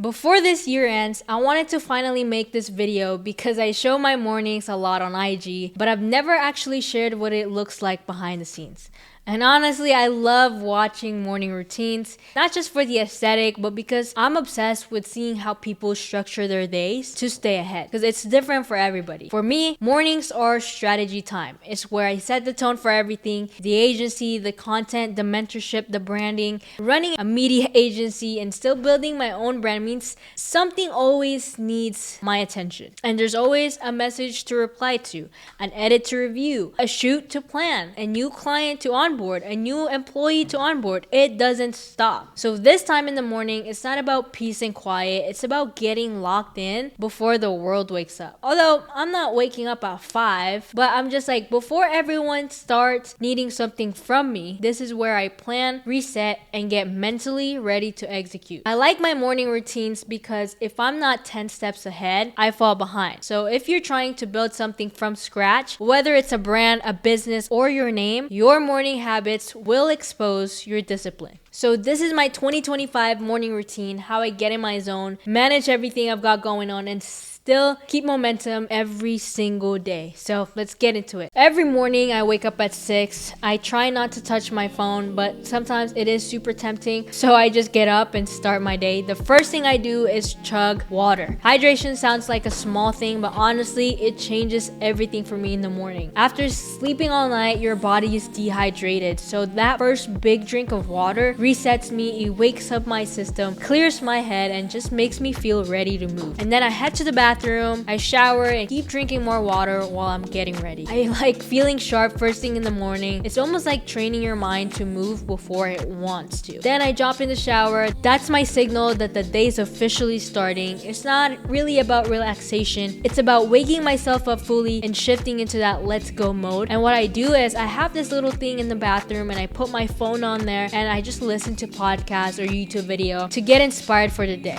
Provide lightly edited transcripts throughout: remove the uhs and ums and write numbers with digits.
Before this year ends, I wanted to finally make this video because I show my mornings a lot on IG, but I've never actually shared what it looks like behind the scenes. And honestly, I love watching morning routines, not just for the aesthetic, but because I'm obsessed with seeing how people structure their days to stay ahead, because it's different for everybody. For me, mornings are strategy time. It's where I set the tone for everything: the agency, the content, the mentorship, the branding. Running a media agency and still building my own brand means something always needs my attention. And there's always a message to reply to, an edit to review, a shoot to plan, a new client to onboard, a new employee to onboard. It doesn't stop. So this time in the morning, it's not about peace and quiet. It's about getting locked in before the world wakes up. Although I'm not waking up at 5, but I'm just like, before everyone starts needing something from me, this is where I plan, reset, and get mentally ready to execute. I like my morning routines because if I'm not 10 steps ahead, I fall behind. So if you're trying to build something from scratch, whether it's a brand, a business, or your name, your morning habits will expose your discipline. So this is my 2025 morning routine, how I get in my zone, manage everything I've got going on, and still keep momentum every single day. So let's get into it. Every morning I wake up at 6. I try not to touch my phone, but sometimes it is super tempting. So I just get up and start my day. The first thing I do is chug water. Hydration sounds like a small thing, but honestly, it changes everything for me in the morning. After sleeping all night, your body is dehydrated. So that first big drink of water resets me, it wakes up my system, clears my head, and just makes me feel ready to move. And then I head to the bathroom, I shower, and keep drinking more water while I'm getting ready. I like feeling sharp first thing in the morning. It's almost like training your mind to move before it wants to. Then I jump in the shower. That's my signal that the day's officially starting. It's not really about relaxation. It's about waking myself up fully and shifting into that let's go mode. And what I do is I have this little thing in the bathroom and I put my phone on there and I just listen to podcasts or YouTube video to get inspired for the day.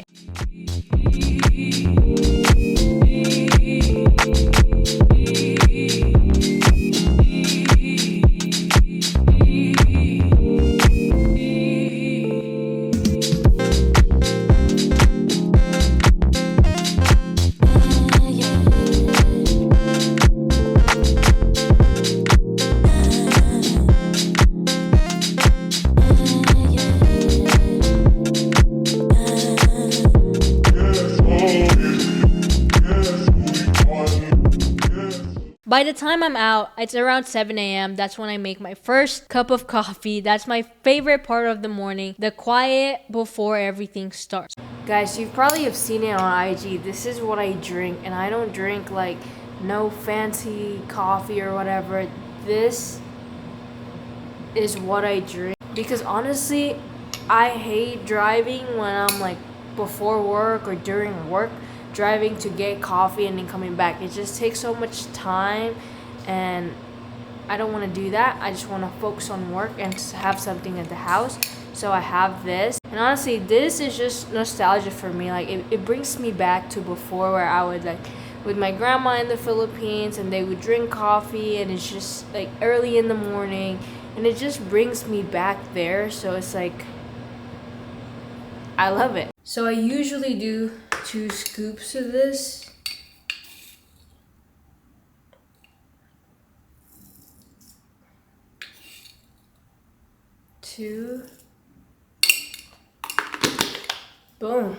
By the time I'm out, it's around 7 a.m. That's when I make my first cup of coffee. That's my favorite part of the morning, the quiet before everything starts. Guys, you probably have seen it on IG. This is what I drink, and I don't drink like no fancy coffee or whatever. This is what I drink because honestly, I hate driving when I'm like before work or during work. Driving to get coffee and then coming back, it just takes so much time and I don't want to do that. I just want to focus on work and have something at the house. So I have this, and honestly this is just nostalgia for me. Like it brings me back to before, where I would like with my grandma in the Philippines and they would drink coffee, and it's just like early in the morning and it just brings me back there. So it's like I love it. So I usually do 2 scoops of this. Two. Boom.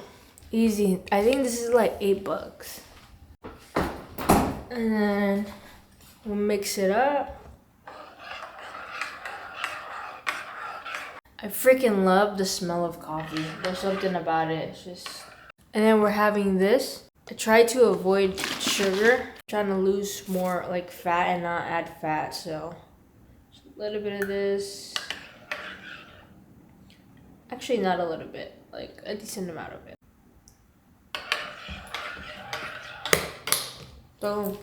Easy. I think this is like $8. And then we'll mix it up. I freaking love the smell of coffee. There's something about it. It's just... And then we're having this. I try to avoid sugar. I'm trying to lose more like fat and not add fat. So just a little bit of this. Actually, not a little bit, like a decent amount of it. Boom.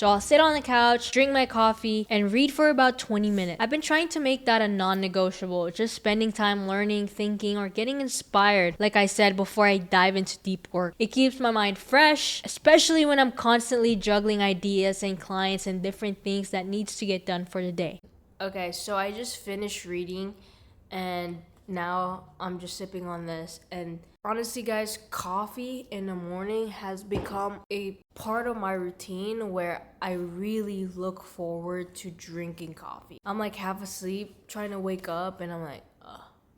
So I'll sit on the couch, drink my coffee, and read for about 20 minutes. I've been trying to make that a non-negotiable, just spending time learning, thinking, or getting inspired, like I said, before I dive into deep work. It keeps my mind fresh, especially when I'm constantly juggling ideas and clients and different things that needs to get done for the day. Okay, so I just finished reading and now I'm just sipping on this. And honestly, guys, coffee in the morning has become a part of my routine where I really look forward to drinking coffee. I'm like half asleep trying to wake up and I'm like,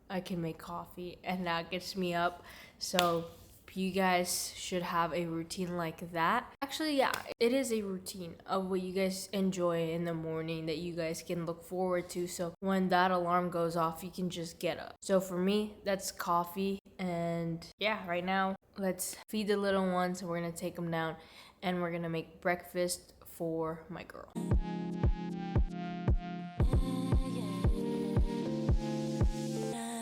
I can make coffee, and that gets me up. So you guys should have a routine like that. Actually, yeah, it is a routine of what you guys enjoy in the morning that you guys can look forward to. So when that alarm goes off, you can just get up. So for me, that's coffee. And yeah, right now, let's feed the little ones. We're gonna take them down and we're gonna make breakfast for my girl.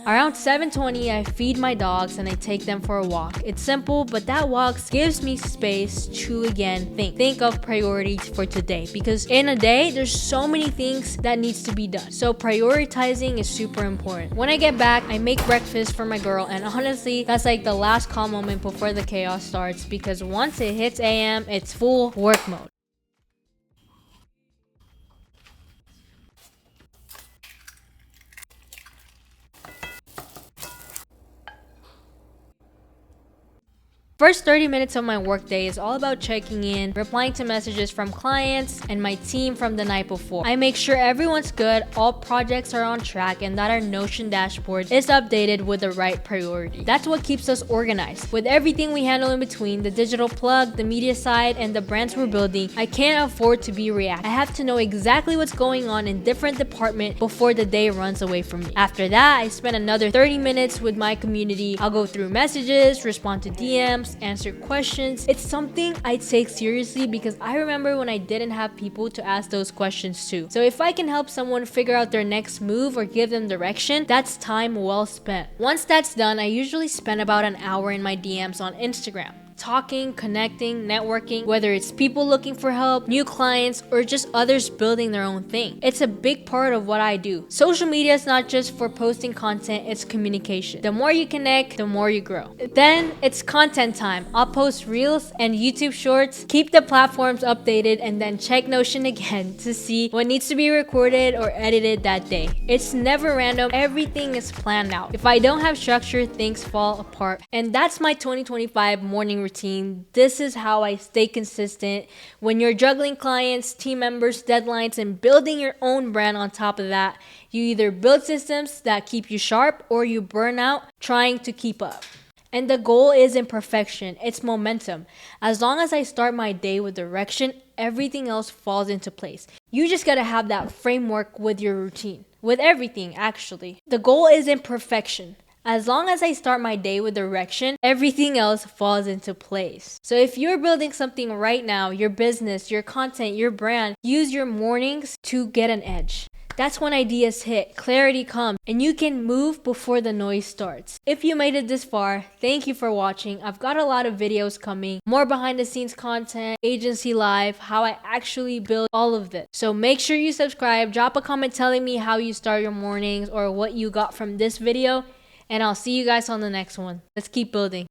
Around 7:20, I feed my dogs and I take them for a walk. It's simple, but that walk gives me space to again think of priorities for today, because in a day, there's so many things that needs to be done. So prioritizing is super important. When I get back, I make breakfast for my girl, and honestly, that's like the last calm moment before the chaos starts, because once it hits AM, it's full work mode. First 30 minutes of my workday is all about checking in, replying to messages from clients and my team from the night before. I make sure everyone's good, all projects are on track, and that our Notion dashboard is updated with the right priority. That's what keeps us organized. With everything we handle in between, the digital plug, the media side, and the brands we're building, I can't afford to be reactive. I have to know exactly what's going on in different departments before the day runs away from me. After that, I spend another 30 minutes with my community. I'll go through messages, respond to DMs, answer questions. It's something I take seriously because I remember when I didn't have people to ask those questions to. So if I can help someone figure out their next move or give them direction, that's time well spent. Once that's done, I usually spend about an hour in my DMs on Instagram, talking, connecting, networking, whether it's people looking for help, new clients, or just others building their own thing. It's a big part of what I do. Social media is not just for posting content, it's communication. The more you connect, the more you grow. Then it's content time. I'll post reels and YouTube shorts, keep the platforms updated, and then check Notion again to see what needs to be recorded or edited that day. It's never random, everything is planned out. If I don't have structure, things fall apart. And that's my 2025 morning routine. This is how I stay consistent when you're juggling clients, team members, deadlines, and building your own brand on top of that. You either build systems that keep you sharp or you burn out trying to keep up. And the goal isn't perfection, it's momentum. As long as I start my day with direction, everything else falls into place. You just gotta have that framework with your routine. With everything, actually. The goal isn't perfection. As long as I start my day with direction, everything else falls into place. So if you're building something right now, your business, your content, your brand, use your mornings to get an edge. That's when ideas hit, clarity comes, and you can move before the noise starts. If you made it this far, thank you for watching. I've got a lot of videos coming, more behind the scenes content, agency live, how I actually build all of this. So make sure you subscribe, drop a comment telling me how you start your mornings or what you got from this video. And I'll see you guys on the next one. Let's keep building.